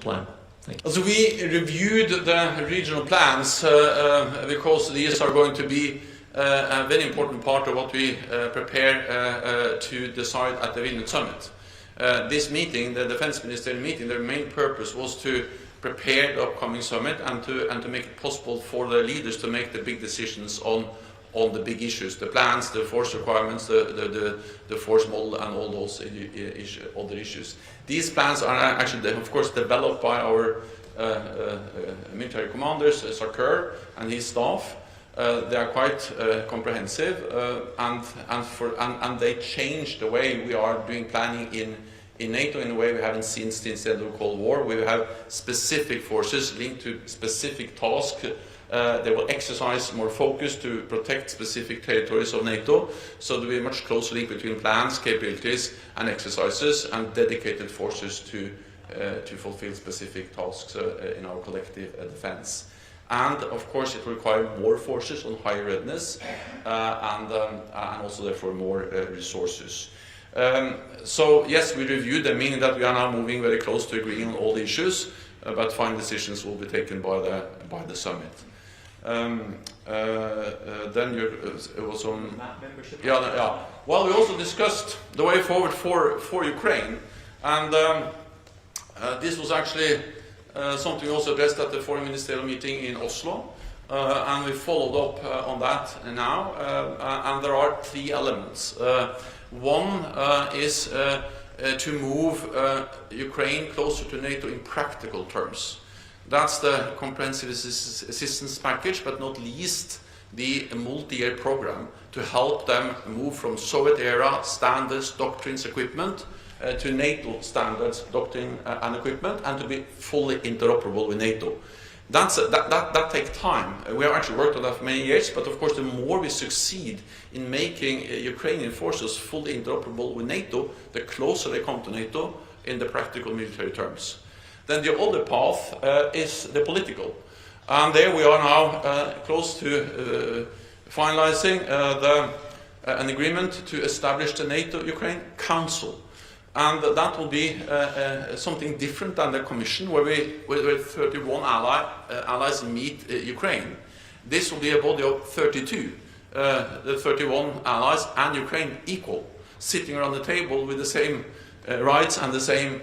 plan? So we reviewed the regional plans because these are going to be a very important part of what we prepare to decide at the Vilnius summit. This meeting, the defense ministerial meeting, their main purpose was to prepare the upcoming summit and to make it possible for the leaders to make the big decisions on the big issues, the plans, the force requirements, the force model, and all those other issues. These plans are actually, of course, developed by our military commanders, Sarkar and his staff. They are quite comprehensive, and they change the way we are doing planning in NATO in a way we haven't seen since the end of the Cold War. We have specific forces linked to specific tasks. They will exercise more focus to protect specific territories of NATO, so there will be a much closer link between plans, capabilities and exercises, and dedicated forces to fulfill specific tasks in our collective defense. And of course it will require more forces on higher readiness and also therefore more resources. So yes, we reviewed them, meaning that we are now moving very close to agreeing on all the issues, but final decisions will be taken by the summit. Then it was on membership. Yeah. Well, we also discussed the way forward for Ukraine, and this was actually something we also addressed at the foreign ministerial meeting in Oslo, and we followed up on that now. And there are three elements. One is to move Ukraine closer to NATO in practical terms. That's the comprehensive assistance package, but not least the multi-year program to help them move from Soviet-era standards, doctrines, equipment to NATO standards, doctrine and equipment, and to be fully interoperable with NATO. That takes time. We have actually worked on that for many years, but of course the more we succeed in making Ukrainian forces fully interoperable with NATO, the closer they come to NATO in the practical military terms. Then the other path is the political. And there we are now close to finalizing an agreement to establish the NATO-Ukraine Council. And that will be something different than the Commission, where 31 allies meet Ukraine. This will be a body of 32, the 31 allies and Ukraine equal, sitting around the table with the same rights and the same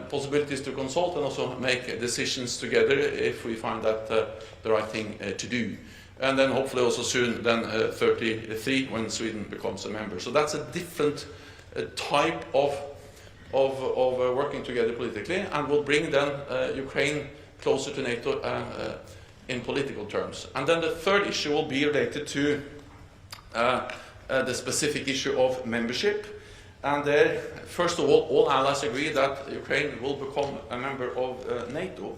possibilities to consult and also make decisions together if we find that the right thing to do. And then hopefully also soon then 33 when Sweden becomes a member. So that's a different type of working together politically, and will bring then Ukraine closer to NATO in political terms. And then the third issue will be related to the specific issue of membership. And there, first of all allies agree that Ukraine will become a member of NATO.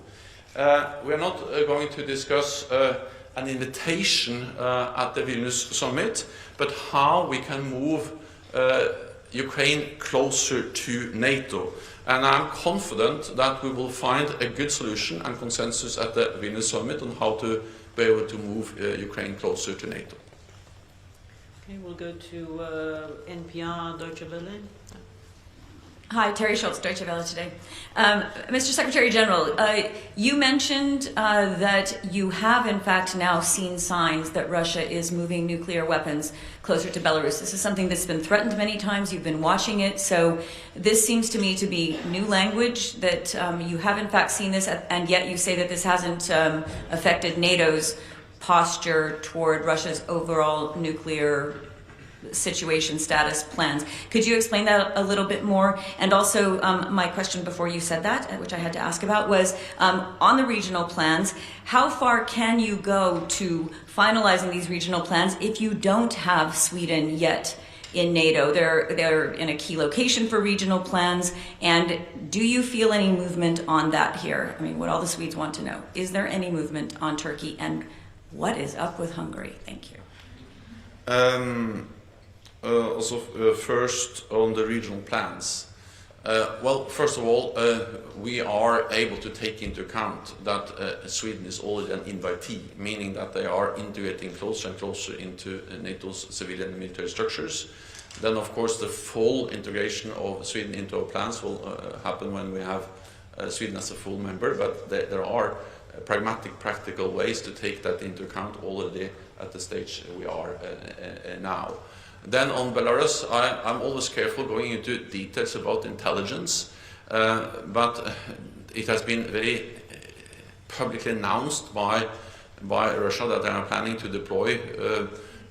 We are not going to discuss an invitation at the Vilnius summit, but how we can move Ukraine closer to NATO. And I'm confident that we will find a good solution and consensus at the Vilnius summit on how to be able to move Ukraine closer to NATO. Okay, we'll go to NPR Deutsche Welle. Hi, Terry Schultz, Deutsche Welle today. Mr. Secretary General, you mentioned that you have in fact now seen signs that Russia is moving nuclear weapons closer to Belarus. This is something that's been threatened many times. You've been watching it. So this seems to me to be new language, that you have in fact seen this, and yet you say that this hasn't affected NATO's posture toward Russia's overall nuclear situation, status, plans. Could you explain that a little bit more? And also, my question before you said that, which I had to ask about, was on the regional plans, how far can you go to finalizing these regional plans if you don't have Sweden yet in NATO? They're in a key location for regional plans, and do you feel any movement on that here? I mean, what all the Swedes want to know. Is there any movement on Turkey, and what is up with Hungary? Thank you. First on the regional plans. Well, first of all, we are able to take into account that Sweden is already an invitee, meaning that they are integrating closer and closer into NATO's civilian and military structures. Then, of course, the full integration of Sweden into our plans will happen when we have Sweden as a full member, but there are pragmatic, practical ways to take that into account already at the stage we are now. Then on Belarus, I'm always careful going into details about intelligence, but it has been very publicly announced by Russia that they are planning to deploy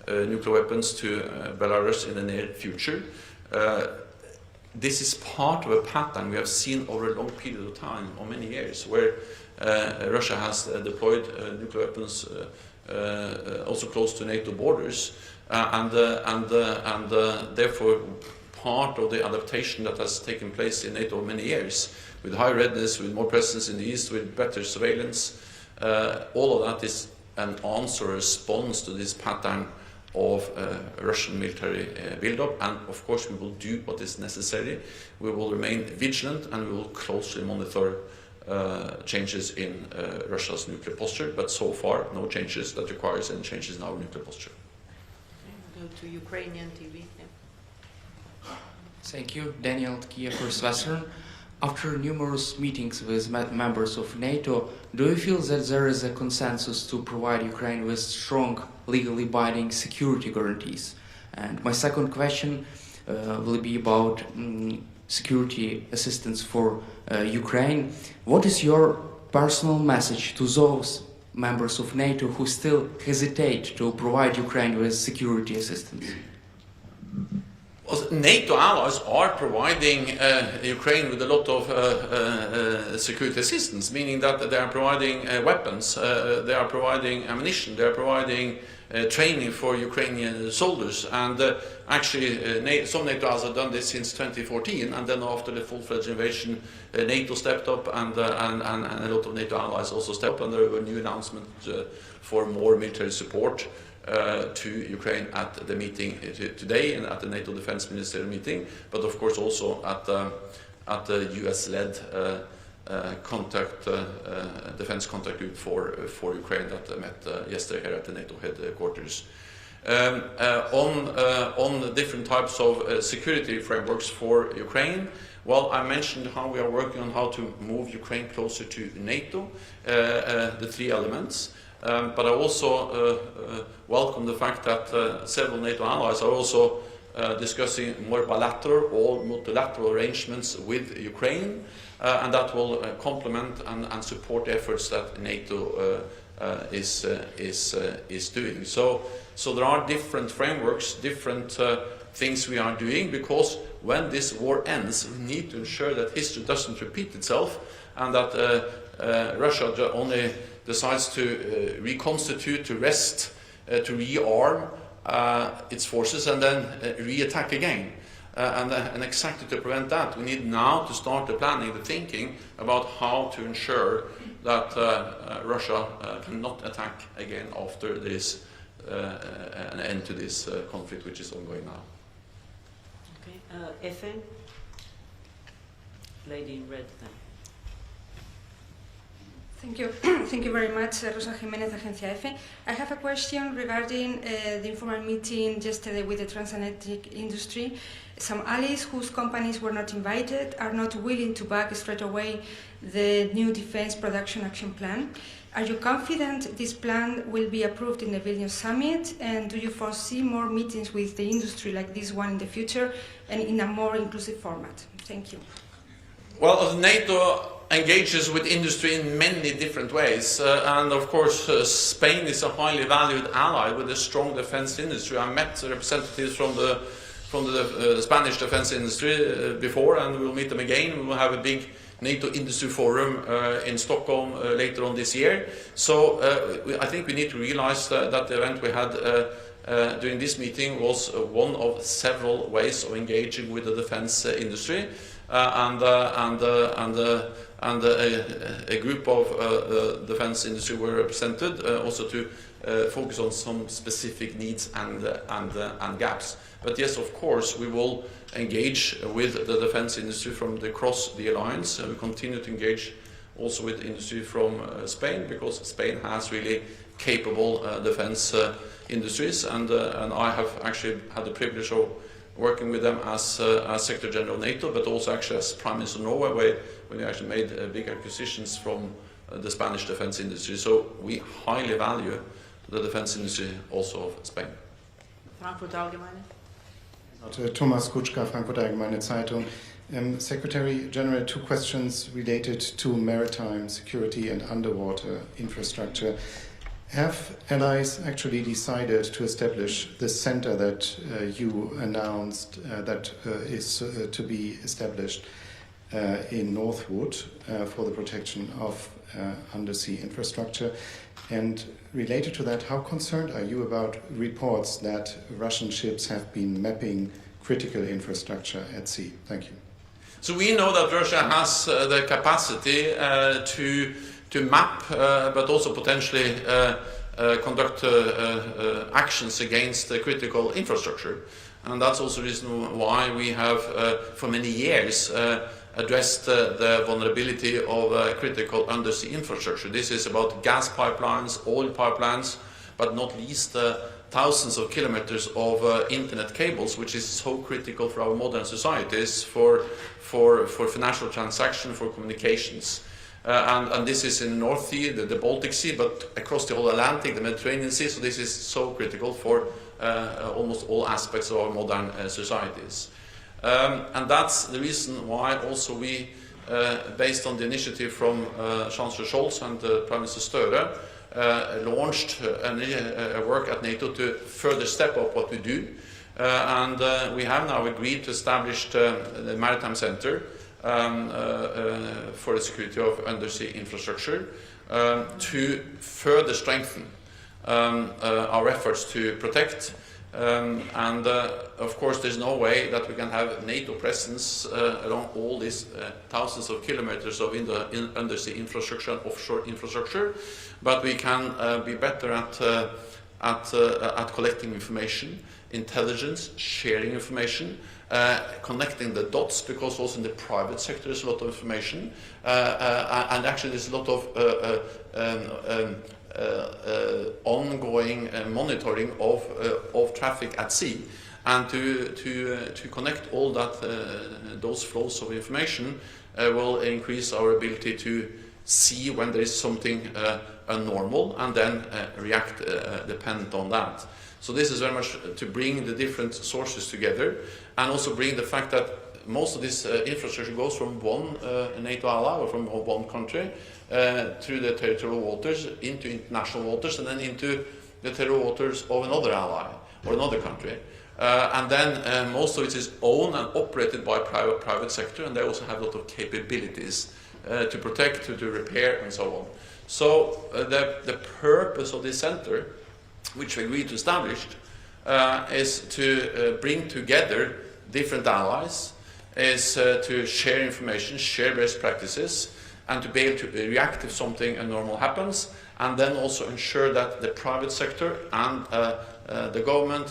nuclear weapons to Belarus in the near future. This is part of a pattern we have seen over a long period of time, or many years, where Russia has deployed nuclear weapons also close to NATO borders, and therefore part of the adaptation that has taken place in NATO over many years, with high readiness, with more presence in the east, with better surveillance. All of that is an answer, a response to this pattern of Russian military build-up, and of course we will do what is necessary. We will remain vigilant and we will closely monitor changes in Russia's nuclear posture, but so far no changes that requires any changes in our nuclear posture. Go to Ukrainian TV. Yeah. Thank you, Daniel Kiev, First Western. After numerous meetings with members of NATO, do you feel that there is a consensus to provide Ukraine with strong, legally binding security guarantees? And my second question will be about security assistance for Ukraine. What is your personal message to those members of NATO who still hesitate to provide Ukraine with security assistance? NATO allies are providing Ukraine with a lot of security assistance, meaning that they are providing weapons, they are providing ammunition, they are providing training for Ukrainian soldiers, and actually some NATO allies have done this since 2014, and then after the full-fledged invasion NATO stepped up, and a lot of NATO allies also stepped up, and there were new announcements for more military support to Ukraine at the meeting today and at the NATO Defense Ministerial meeting, but of course also at the US-led defense contact group for Ukraine that met yesterday here at the NATO headquarters. On different types of security frameworks for Ukraine, well, I mentioned how we are working on how to move Ukraine closer to NATO, the three elements. But I also welcome the fact that several NATO allies are also discussing more bilateral or multilateral arrangements with Ukraine, and that will complement and support the efforts that NATO is doing. So there are different frameworks, different things we are doing, because when this war ends, we need to ensure that history doesn't repeat itself, and that Russia only decides to reconstitute, to rest, to rearm its forces and then re-attack again. And exactly to prevent that, we need now to start the planning, the thinking about how to ensure that Russia cannot attack again after this an end to this conflict which is ongoing now. Okay, FN? Lady in red then. Thank you. Thank you very much, Rosa Jimenez, Agencia EFE. I have a question regarding the informal meeting yesterday with the transatlantic industry. Some allies whose companies were not invited are not willing to back straight away the new Defense Production Action Plan. Are you confident this plan will be approved in the Vilnius Summit? And do you foresee more meetings with the industry like this one in the future and in a more inclusive format? Thank you. Well, NATO engages with industry in many different ways, and of course Spain is a highly valued ally with a strong defense industry. I met representatives from the Spanish defense industry before, and we will meet them again. We will have a big NATO industry forum in Stockholm later on this year. So I think we need to realize that the event we had during this meeting was one of several ways of engaging with the defense industry. And a group of defense industry were represented, also to focus on some specific needs and gaps. But yes, of course, we will engage with the defense industry from across the alliance. We continue to engage also with industry from Spain, because Spain has really capable defense industries, and I have actually had the privilege of working with them as Secretary General of NATO, but also actually as Prime Minister of Norway, when we actually made big acquisitions from the Spanish defense industry. So we highly value the defense industry also of Spain. Frankfurt Allgemeine. Thomas Kutschka, Frankfurter Allgemeine Zeitung. Secretary General, 2 questions related to maritime security and underwater infrastructure. Have allies actually decided to establish the center that you announced that is to be established in Northwood for the protection of undersea infrastructure? And related to that, how concerned are you about reports that Russian ships have been mapping critical infrastructure at sea? Thank you. So we know that Russia has the capacity to map, but also potentially conduct actions against critical infrastructure. And that's also the reason why we have, for many years, addressed the vulnerability of critical undersea infrastructure. This is about gas pipelines, oil pipelines, but not least thousands of kilometers of internet cables, which is so critical for our modern societies, for financial transaction, for communications. And this is in the North Sea, the Baltic Sea, but across the whole Atlantic, the Mediterranean Sea, so this is so critical for almost all aspects of our modern societies. And that's the reason why also we, based on the initiative from Chancellor Scholz and Prime Minister Støre, launched a work at NATO to further step up what we do. And we have now agreed to establish the Maritime Center for the security of undersea infrastructure to further strengthen our efforts to protect. And of course, there's no way that we can have NATO presence along all these thousands of kilometers of undersea infrastructure and offshore infrastructure, but we can be better at collecting information, intelligence, sharing information, connecting the dots, because also in the private sector there's a lot of information, and actually there's a lot of ongoing monitoring of traffic at sea, and to connect all that those flows of information will increase our ability to see when there is something abnormal and then react dependent on that. So this is very much to bring the different sources together, and also bring the fact that most of this infrastructure goes from one NATO ally or from one country through the territorial waters into international waters, and then into the territorial waters of another ally or another country. And then most of it is owned and operated by private sector, and they also have a lot of capabilities to protect, to repair, and so on. So the purpose of this center, which we agreed to establish, is to bring together different allies, is to share information, share best practices, and to be able to react if something abnormal happens, and then also ensure that the private sector and the government,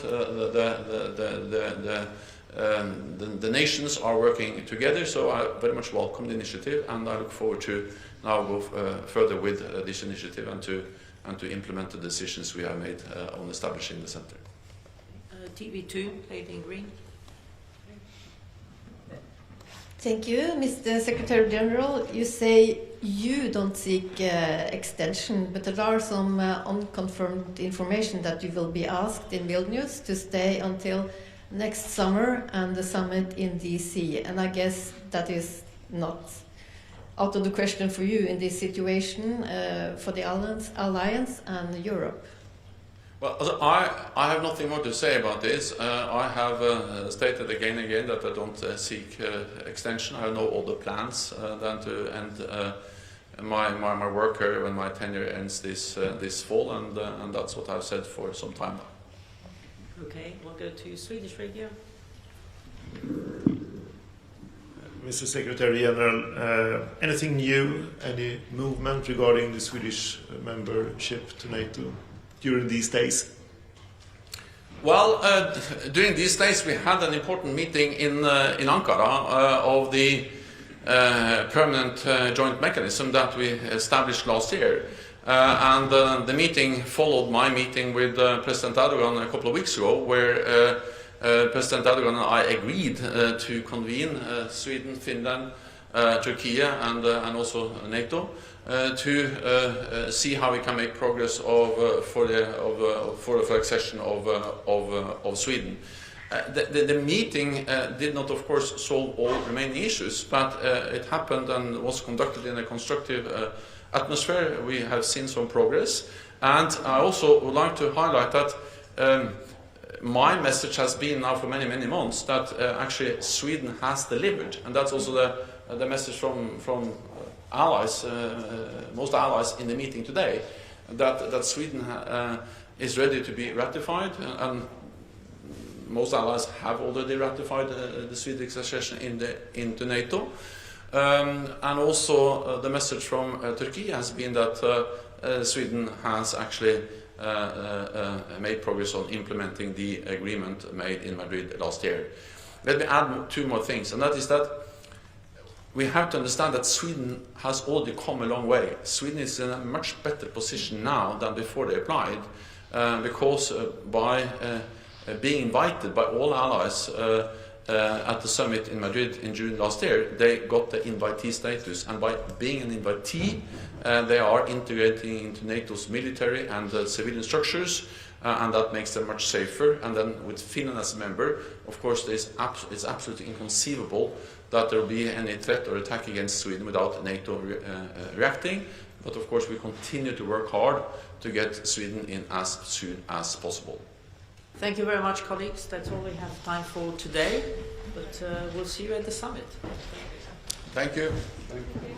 the nations are working together. So I very much welcome the initiative, and I look forward to now go further with this initiative and to implement the decisions we have made on establishing the center. TV2, lady in green. Thank you, Mr. Secretary General. You say you don't seek extension, but there are some unconfirmed information that you will be asked in Vilnius to stay until next summer and the summit in DC. And I guess that is not out of the question for you in this situation for the Alliance and Europe. Well, I have nothing more to say about this. I have stated again and again that I don't seek extension. I have no other plans than to end my work here when my tenure ends this fall, and that's what I've said for some time now. Okay, we'll go to Swedish radio. Mr. Secretary General, anything new, any movement regarding the Swedish membership to NATO during these days? Well, during these days we had an important meeting in Ankara of the permanent joint mechanism that we established last year. And the meeting followed my meeting with President Erdogan a couple of weeks ago, where President Erdogan and I agreed to convene Sweden, Finland, Turkey and also NATO to see how we can make progress for the accession of Sweden. The meeting did not, of course, solve all remaining issues, but it happened and was conducted in a constructive atmosphere. We have seen some progress, and I also would like to highlight that my message has been now for many months that actually Sweden has delivered, and that's also the message from allies, most allies in the meeting today, that Sweden is ready to be ratified, and most allies have already ratified the Swedish accession into NATO. And also the message from Turkey has been that Sweden has actually made progress on implementing the agreement made in Madrid last year. Let me add two more things, and that is that we have to understand that Sweden has already come a long way. Sweden is in a much better position now than before they applied, because by being invited by all allies at the summit in Madrid in June last year, they got the invitee status, and by being an invitee, they are integrating into NATO's military and civilian structures, and that makes them much safer. And then with Finland as a member, of course, it's absolutely inconceivable that there will be any threat or attack against Sweden without NATO reacting. But of course, we continue to work hard to get Sweden in as soon as possible. Thank you very much, colleagues. That's all we have time for today, but we'll see you at the summit. Thank you. Thank you.